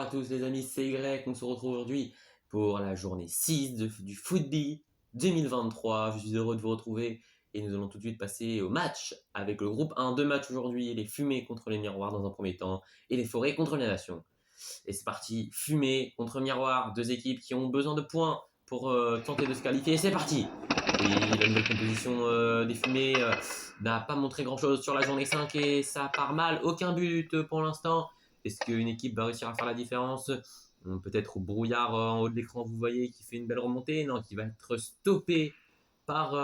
à tous les amis, c'est Y, on se retrouve aujourd'hui pour la journée 6 du Football 2023. Je suis heureux de vous retrouver et nous allons tout de suite passer au match avec le groupe 1. Deux matchs aujourd'hui, les Fumées contre les Miroirs dans un premier temps et les Forêts contre les Nations. Et c'est parti, Fumées contre Miroirs, deux équipes qui ont besoin de points pour tenter de se qualifier. C'est parti. Oui, la nouvelle composition des Fumées n'a pas montré grand-chose sur la journée 5 et ça part mal. Aucun but pour l'instant. Est-ce qu'une équipe va réussir à faire la différence? Peut-être au brouillard en haut de l'écran, vous voyez, qui fait une belle remontée. Non, qui va être stoppé par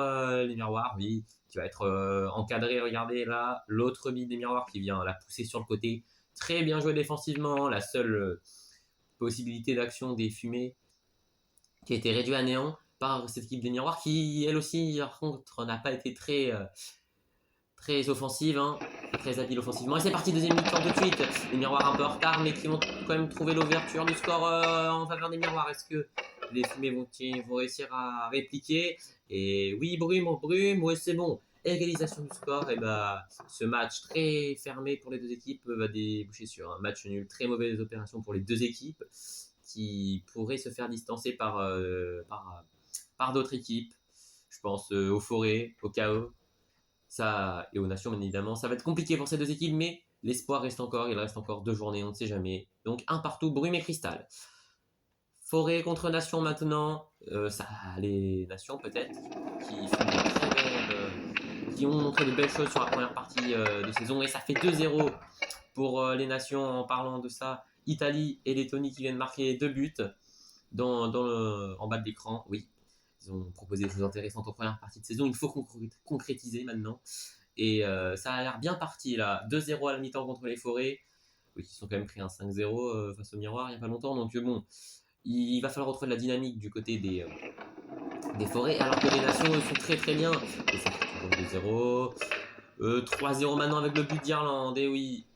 les Miroirs, oui, qui va être encadré. Regardez là, l'autre bille des Miroirs qui vient la pousser sur le côté. Très bien joué défensivement. La seule possibilité d'action des Fumées qui a été réduite à néant par cette équipe des Miroirs qui, elle aussi, par contre, n'a pas été très offensive, hein, très habile offensivement. Et c'est parti, deuxième mi-temps tout de suite. Les Miroirs un peu en retard, mais qui vont quand même trouver l'ouverture du score en faveur des Miroirs. Est-ce que les Fumées vont réussir à répliquer? Et oui, Brume, ouais, c'est bon. Égalisation du score. Et bah, ce match très fermé pour les deux équipes va déboucher sur un match nul. Très mauvaise opération pour les deux équipes qui pourraient se faire distancer par d'autres équipes. Je pense aux Forêts, au KO. Ça, et aux Nations, bien évidemment. Ça va être compliqué pour ces deux équipes, mais l'espoir reste encore. Il reste encore 2 journées, on ne sait jamais. Donc, un partout, Brume et Cristal. Forêt contre Nations maintenant. Les Nations, peut-être, qui ont montré de belles choses sur la première partie de saison. Et ça fait 2-0 pour les Nations. En parlant de ça, Italie et Lettonie qui viennent marquer 2 buts en bas de l'écran. Oui, ils ont proposé des choses intéressantes en première partie de saison. Il faut concrétiser maintenant. Et ça a l'air bien parti là. 2-0 à la mi-temps contre les Forêts. Oui, ils ont quand même pris un 5-0 face au Miroir il n'y a pas longtemps. Donc bon, il va falloir retrouver de la dynamique du côté des Forêts. Alors que les Nations sont très très bien. Et ça fait toujours 2-0. 3-0 maintenant avec le but d'Irlande. Et oui,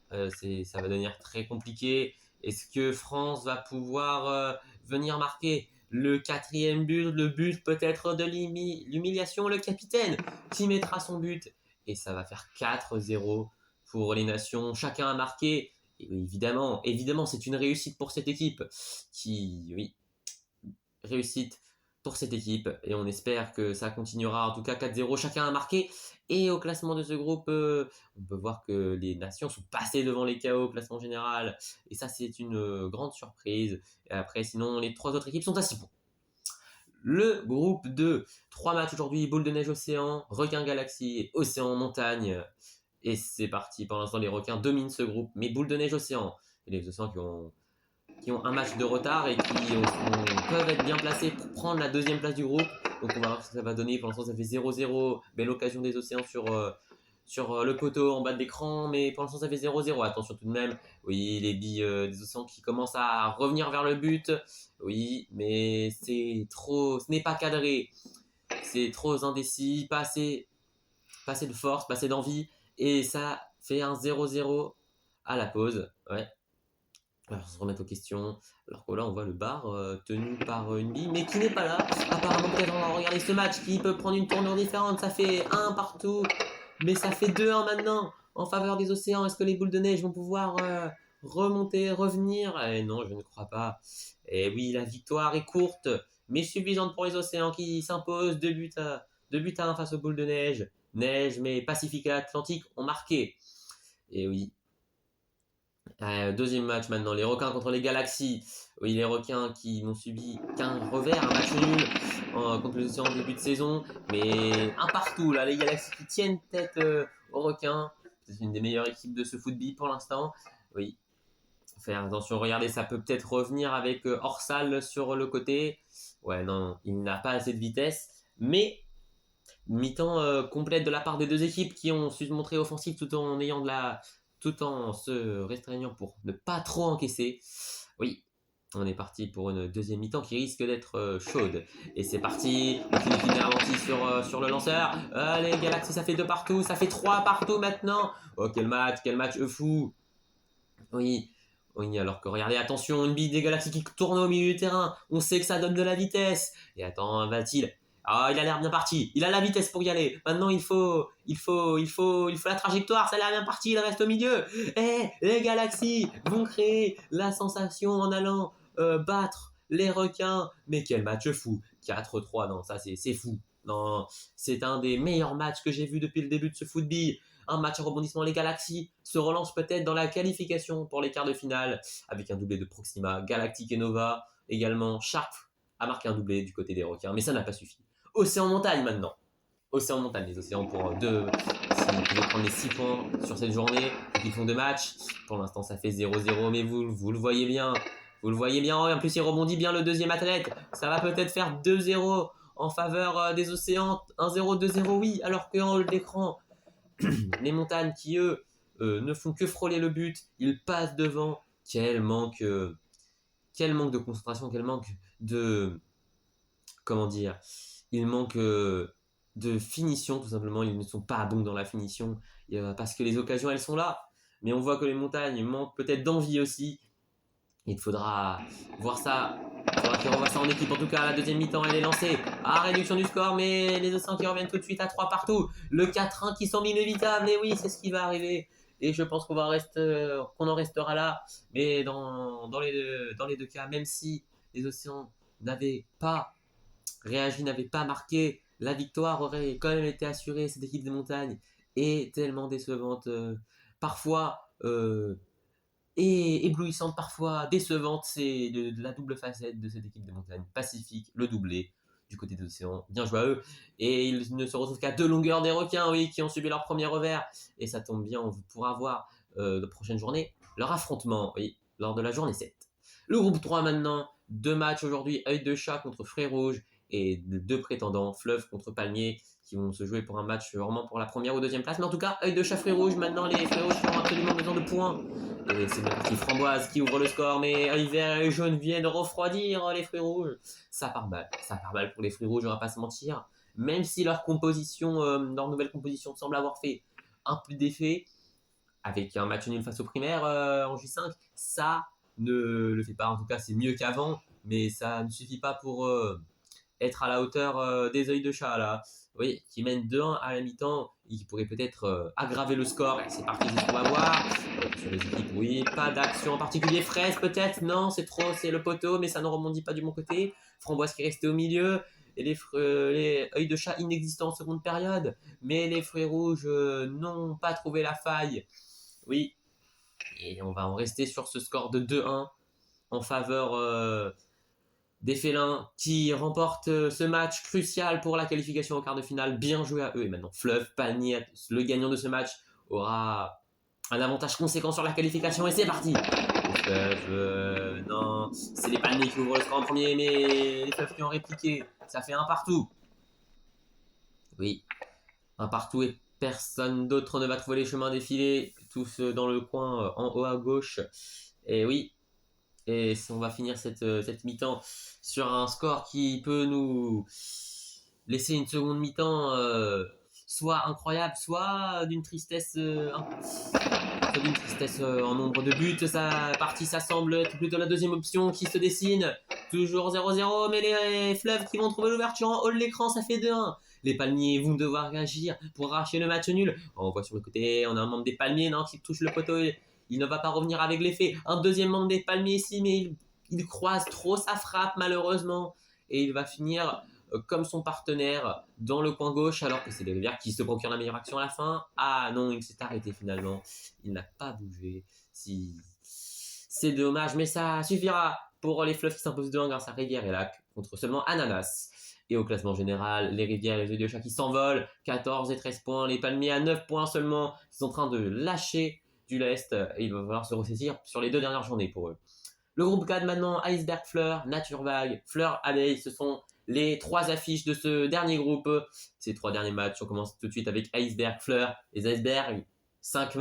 ça va devenir très compliqué. Est-ce que France va pouvoir venir marquer le 4e but, le but peut-être de l'humiliation, le capitaine qui mettra son but? Et ça va faire 4-0 pour les Nations. Chacun a marqué. Et évidemment, c'est une réussite pour cette équipe réussite pour cette équipe et on espère que ça continuera. En tout cas, 4-0, chacun a marqué. Et au classement de ce groupe, on peut voir que les Nations sont passées devant les KO au classement général. Et ça, c'est une grande surprise. Et après, sinon, les 3 autres équipes sont à 6 points. Le groupe 2, 3 matchs aujourd'hui, Boule de Neige Océan, Requin Galaxie et Océan Montagne. Et c'est parti, pour l'instant, les Requins dominent ce groupe. Mais Boule de Neige Océan, et les Océans qui ont un match de retard et qui peuvent être bien placés pour prendre la 2e place du groupe. Donc on va voir ce que ça va donner. Pour l'instant, ça fait 0-0. Belle occasion des Océans sur le poteau en bas de l'écran. Mais pour l'instant, ça fait 0-0. Attention tout de même. Oui, les billes des Océans qui commencent à revenir vers le but. Oui, mais c'est trop. Ce n'est pas cadré. C'est trop indécis. Pas assez de force, pas assez d'envie. Et ça fait un 0-0 à la pause. Ouais. Alors, on se remettre aux questions. Alors que là, on voit le bar tenu par une bille, mais qui n'est pas là. Apparemment, peut-être on va regarder ce match qui peut prendre une tournure différente. Ça fait 1 partout, mais ça fait 2-1 maintenant en faveur des Océans. Est-ce que les boules de neige vont pouvoir remonter, revenir? Non, je ne crois pas. Et oui, la victoire est courte, mais suffisante pour les Océans qui s'imposent 2 buts à 1 face aux boules de neige. Neige, mais Pacifique et Atlantique ont marqué. Et oui. 2e match maintenant, les Requins contre les Galaxies. Oui, les Requins qui n'ont subi qu'un revers, un match nul contre les Océans en début de saison. Mais un partout, là, les Galaxies qui tiennent tête aux Requins. C'est une des meilleures équipes de ce football pour l'instant. Oui, faire attention, regardez, ça peut peut-être revenir avec Orsal sur le côté. Ouais, non, il n'a pas assez de vitesse. Mais mi-temps complète de la part des deux équipes qui ont su se montrer offensives tout en se restreignant pour ne pas trop encaisser. Oui, on est parti pour une 2e mi-temps qui risque d'être chaude. Et c'est parti, l'équipe est ralentie sur le lanceur. Les Galaxies, ça fait 2 partout, ça fait 3 partout maintenant. Oh, quel match fou. Oui, alors que regardez, attention, une bille des Galaxies qui tourne au milieu du terrain. On sait que ça donne de la vitesse. Et attends, va-t-il Ah, il a l'air bien parti. Il a la vitesse pour y aller. Maintenant, il faut la trajectoire. Ça a l'air bien parti. Il reste au milieu. Eh, les Galaxies vont créer la sensation en allant battre les requins. Mais quel match fou. 4-3, non, ça c'est fou. Non, c'est un des meilleurs matchs que j'ai vu depuis le début de ce football. Un match à rebondissement. Les Galaxies se relancent peut-être dans la qualification pour les quarts de finale avec un doublé de Proxima, Galactic et Nova. Également, Sharp a marqué un doublé du côté des requins, mais ça n'a pas suffi. Océan Montagne maintenant. Océan Montagne, les Océans pour deux. S'ils pouvaient prendre les 6 points sur cette journée, ils font 2 matchs. Pour l'instant, ça fait 0-0, mais vous le voyez bien. Vous le voyez bien. En plus, il rebondit bien le deuxième athlète. Ça va peut-être faire 2-0 en faveur des Océans. 1-0, 2-0, oui. Alors qu'en haut de l'écran, les Montagnes qui, eux, ne font que frôler le but. Ils passent devant. Quel manque de concentration, quel manque de... Comment dire, il manque de finition tout simplement, ils ne sont pas bons dans la finition parce que les occasions elles sont là, mais on voit que les Montagnes manquent peut-être d'envie aussi. Il faudra voir ça, il faudra qu'ils revoient ça en équipe. En tout cas, la deuxième mi-temps elle est lancée. Réduction du score, mais les Océans qui reviennent tout de suite à 3 partout. Le 4-1 qui semble inévitable, et oui, c'est ce qui va arriver. Et je pense qu'on en restera là. Mais dans les deux cas, même si les Océans n'avaient pas réagi, n'avait pas marqué, la victoire aurait quand même été assurée. Cette équipe des montagnes est tellement décevante, parfois et éblouissante, parfois décevante. C'est de la double facette de cette équipe des montagnes. Pacifique, le doublé du côté des océans, bien joué à eux. Et ils ne se retrouvent qu'à 2 longueurs des requins, oui, qui ont subi leur premier revers. Et ça tombe bien, on pourra voir la prochaine journée leur affrontement, oui, lors de la journée 7. Le groupe 3 maintenant, 2 matchs aujourd'hui, Œil de Chat contre Frais Rouge et 2 prétendants, Fleuve contre Palmier, qui vont se jouer pour un match vraiment pour la première ou deuxième place. Mais en tout cas, Œil de Chat, Frais Rouge, maintenant les Frais Rouges qui ont absolument besoin de points. Et c'est la partie Framboise qui ouvre le score, mais Œil Vert et Jaune viennent refroidir les Frais Rouges. Ça part mal pour les Frais Rouges, on va pas se mentir. Même si leur nouvelle composition semble avoir fait un peu d'effet, avec un match nul face aux primaires en J5, ça ne le fait pas. En tout cas, c'est mieux qu'avant, mais ça ne suffit pas pour être à la hauteur des Œils de Chat là. Oui, qui mènent 2-1 à la mi-temps et qui pourrait peut-être aggraver le score. Et c'est parti, c'est ce qu'on va voir. Sur les équipes, oui, pas d'action en particulier. Fraise peut-être, non, c'est le poteau, mais ça ne rebondit pas du bon côté. Framboise qui est resté au milieu. Et les Œils de Chat inexistants en seconde période. Mais les Fruits Rouges n'ont pas trouvé la faille. Oui, et on va en rester sur ce score de 2-1 en faveur des félins qui remportent ce match crucial pour la qualification au quart de finale. Bien joué à eux. Et maintenant, Fleuve, Palmier, le gagnant de ce match, aura un avantage conséquent sur la qualification. Et c'est parti. Fleuve, non, c'est les Palmiers qui ouvrent le score en premier, mais les Fleuves qui ont répliqué. Ça fait un partout. Oui, un partout et personne d'autre ne va trouver les chemins défilés. Tous dans le coin en haut à gauche. Et oui, et on va finir cette mi-temps sur un score qui peut nous laisser une seconde mi-temps soit incroyable, soit d'une tristesse, en nombre de buts. Sa partie, ça semble être plutôt la deuxième option qui se dessine. Toujours 0-0, mais les Fleuves qui vont trouver l'ouverture en haut de l'écran, ça fait 2-1. Les Palmiers vont devoir réagir pour arracher le match nul. On voit sur le côté, on a un membre des Palmiers qui touche le poteau. Il ne va pas revenir avec l'effet. Un deuxième membre des Palmiers ici, mais il croise trop sa frappe malheureusement. Et il va finir comme son partenaire dans le coin gauche, alors que c'est les Rivières qui se procurent la meilleure action à la fin. Ah non, il s'est arrêté finalement. Il n'a pas bougé. C'est dommage, mais ça suffira pour les Fleuves qui s'imposent 2-1 grâce à Rivière et Lac contre seulement Ananas. Et au classement général, les Rivières et les Œils de Chat qui s'envolent, 14 et 13 points, les Palmiers à 9 points seulement, ils sont en train de lâcher du lest et il va falloir se ressaisir sur les 2 dernières journées pour eux. Le groupe 4 maintenant, Iceberg, Fleur, Nature Vague, Fleur, Abeille, ce sont les 3 affiches de ce dernier groupe. Ces 3 derniers matchs, on commence tout de suite avec Iceberg, Fleur, les Icebergs, 5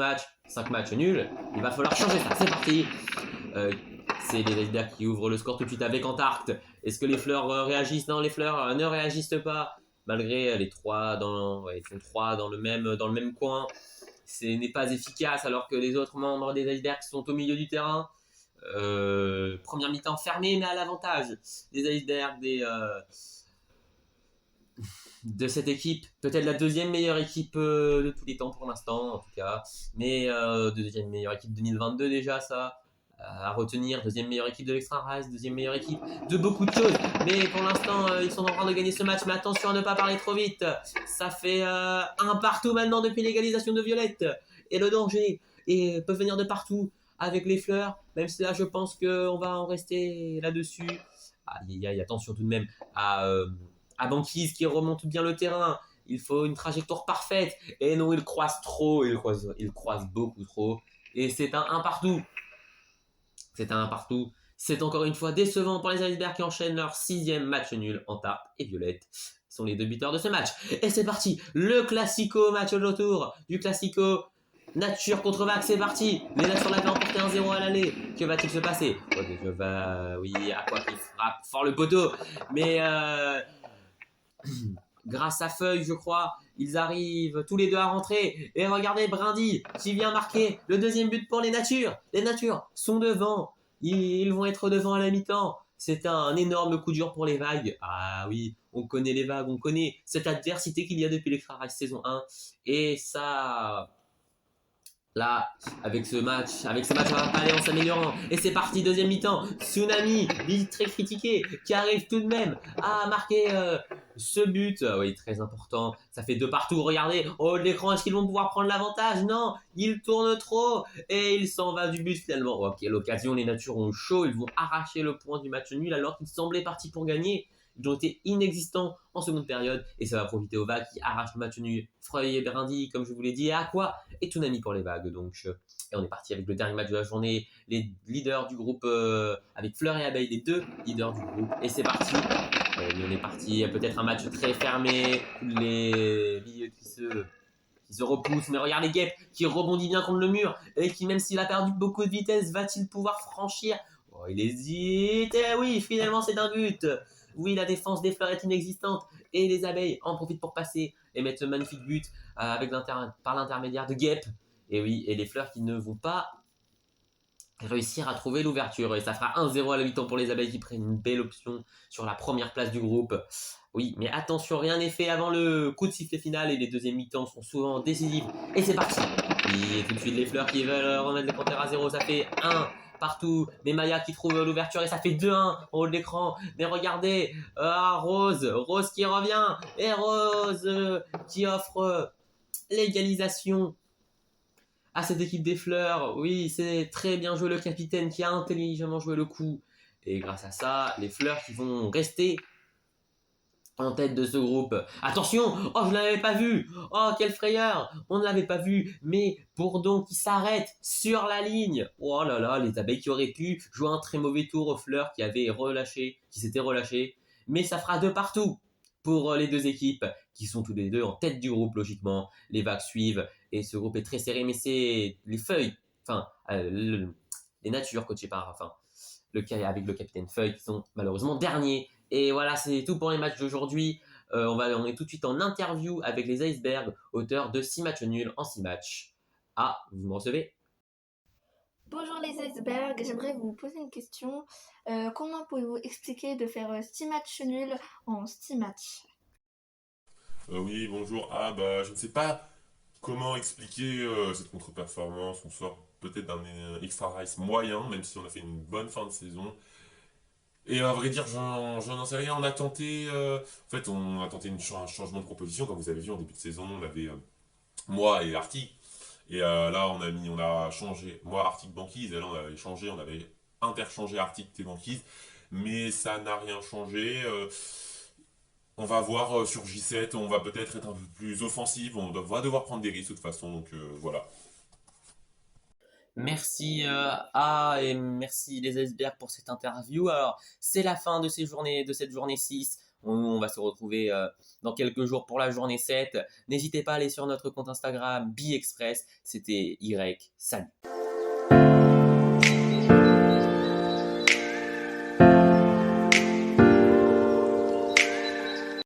matchs nuls, il va falloir changer ça, c'est parti. C'est les Icebergs qui ouvrent le score tout de suite avec Antarcte. Est-ce que les Fleurs réagissent? Non, les Fleurs ne réagissent pas, malgré les 3 ils font 3 dans le même coin. Ce n'est pas efficace alors que les autres membres des Icebergs sont au milieu du terrain. Première mi-temps fermée mais à l'avantage des Icebergs, de cette équipe, peut-être la deuxième meilleure équipe de tous les temps pour l'instant en tout cas, mais deuxième meilleure équipe 2022 déjà ça, à retenir, deuxième meilleure équipe de l'Extra Rice, deuxième meilleure équipe de beaucoup de choses, mais pour l'instant ils sont en train de gagner ce match, mais attention à ne pas parler trop vite, ça fait un partout maintenant depuis l'égalisation de Violette, et le danger peut venir de partout avec les fleurs, même si là je pense qu'on va en rester là-dessus. Attention tout de même à Banquise qui remonte bien le terrain. Il faut une trajectoire parfaite. Et non, il croise trop. Il croise beaucoup trop. Et c'est un 1 partout. C'est un 1 partout. C'est encore une fois décevant pour les Icebergs qui enchaînent leur 6e match nul en Tarp et Violette. Ils sont les deux buteurs de ce match. Et c'est parti. Le Classico, match de retour du Classico. Nature contre Vax, c'est parti. Les Natures l'avaient emporté 1-0 à l'aller. Que va-t-il se passer? Oui, Aqua qui frappe fort le poteau. Mais grâce à Feuille, je crois, ils arrivent tous les deux à rentrer. Et regardez Brindy qui vient marquer le deuxième but pour les Natures. Les Natures sont devant. Ils vont être devant à la mi-temps. C'est un énorme coup dur pour les Vagues. Ah oui, on connaît les Vagues, on connaît cette adversité qu'il y a depuis l'Extra Rice saison 1. Et ça, là, avec ce match, ça va pas aller en s'améliorant. Et c'est parti, deuxième mi-temps. Tsunami, très critiqué, qui arrive tout de même à marquer ce but. Oui, très important. Ça fait 2 partout. Regardez, au haut de l'écran, est-ce qu'ils vont pouvoir prendre l'avantage? Non, ils tournent trop et il s'en va du but finalement. Ok, l'occasion, les Natures ont chaud. Ils vont arracher le point du match nul alors qu'ils semblaient partis pour gagner. Ils ont été inexistants en seconde période et ça va profiter aux Vagues qui arrachent le match nul. Freuil et Brindy, comme je vous l'ai dit, et Aqua et Tsunami pour les Vagues. Donc, et on est parti avec le dernier match de la journée, les leaders du groupe, avec Fleur et Abeille, les 2 leaders du groupe. Et c'est parti. On est parti, peut-être un match très fermé, les milieux qui se repoussent, mais regardez Gep qui rebondit bien contre le mur et qui, même s'il a perdu beaucoup de vitesse, va-t-il pouvoir franchir? Il hésite, et oui, finalement c'est un but. Oui, la défense des Fleurs est inexistante et les Abeilles en profitent pour passer et mettre ce magnifique but par l'intermédiaire de Gep. Et oui, et les Fleurs qui ne vont pas réussir à trouver l'ouverture. Et ça fera 1-0 à la mi-temps pour les Abeilles qui prennent une belle option sur la première place du groupe. Oui, mais attention, rien n'est fait avant le coup de sifflet final et les deuxièmes mi-temps sont souvent décisifs. Et c'est parti. Et tout de suite les Fleurs qui veulent remettre les compteurs à 0. Ça fait 1 partout. Mais Maya qui trouve l'ouverture et ça fait 2-1 en haut de l'écran. Mais regardez, Rose qui revient. Et Rose qui offre l'égalisation à cette équipe des Fleurs. Oui, c'est très bien joué le capitaine qui a intelligemment joué le coup. Et grâce à ça, les Fleurs qui vont rester en tête de ce groupe. Attention, oh je ne l'avais pas vu, oh quelle frayeur, on ne l'avait pas vu, mais Bourdon qui s'arrête sur la ligne. Oh là là, les Abeilles qui auraient pu jouer un très mauvais tour aux Fleurs qui s'étaient relâchées, mais ça fera 2 partout pour les deux équipes qui sont tous les deux en tête du groupe logiquement. Les Vagues suivent et ce groupe est très serré, mais c'est les Feuilles, les Natures coachées par, avec le capitaine Feuille qui sont malheureusement derniers. Et voilà, c'est tout pour les matchs d'aujourd'hui. On est tout de suite en interview avec les Icebergs, auteurs de 6 matchs nuls en 6 matchs. Ah, vous me recevez? Bonjour les Icebergs, j'aimerais vous poser une question. Comment pouvez-vous expliquer de faire 6 matchs nuls en 6 matchs? Oui, bonjour. Ah bah je ne sais pas comment expliquer cette contre-performance. On sort peut-être d'un extra rice moyen, même si on a fait une bonne fin de saison. Et à vrai dire, j'en sais rien. On a tenté, en fait, on a tenté un changement de composition. Comme vous avez vu en début de saison, on avait moi et Arctic. Et là, on a changé. Moi, Arctic Banquise. Et là, on avait changé. On avait interchangé Arctic et Banquise. Mais ça n'a rien changé. On va voir sur J7, on va peut-être être un peu plus offensif, va devoir prendre des risques de toute façon, donc voilà. Merci et merci les Icebergs pour cette interview. Alors, c'est la fin de cette journée 6. On va se retrouver dans quelques jours pour la journée 7. N'hésitez pas à aller sur notre compte Instagram BeExpress. C'était Y. Salut.